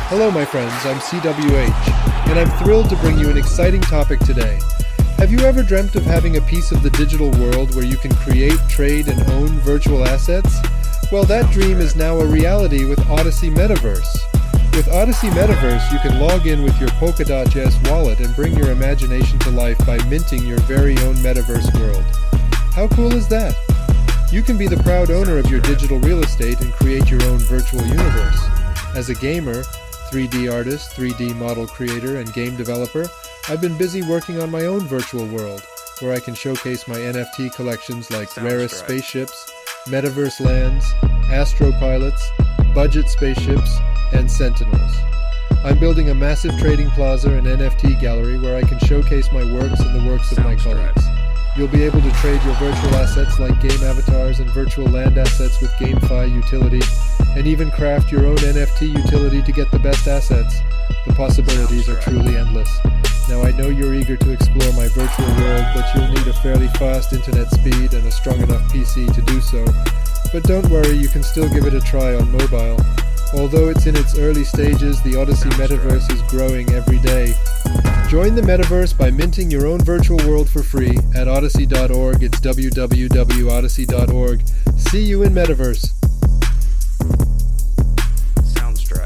Hello my friends, I'm CWH, and I'm thrilled to bring you an exciting topic today. Have you ever dreamt of having a piece of the digital world where you can create, trade, and own virtual assets? Well, that dream is now a reality with Odyssey Metaverse. With Odyssey Metaverse, you can log in with your Polkadot.js wallet and bring your imagination to life by minting your very own metaverse world. How cool is that? You can be the proud owner of your digital real estate and create your own virtual universe. As a gamer, 3D artist, 3D model creator, and game developer, I've been busy working on my own virtual world, where I can showcase my NFT collections like rarest spaceships, metaverse lands, astropilots, budget spaceships, and sentinels. I'm building a massive trading plaza and NFT gallery where I can showcase my works and the works of my colleagues. You'll be able to trade your virtual assets like game avatars and virtual land assets with GameFi utility, and even craft your own NFT utility to get the best assets. The possibilities are truly endless. Now I know you're eager to explore my virtual world, but you'll need a fairly fast internet speed and a strong enough PC to do so. But don't worry, you can still give it a try on mobile. Although it's in its early stages, the Odyssey Metaverse is growing every day. Join the Metaverse by minting your own virtual world for free at odyssey.org. It's www.odyssey.org. See you in Metaverse.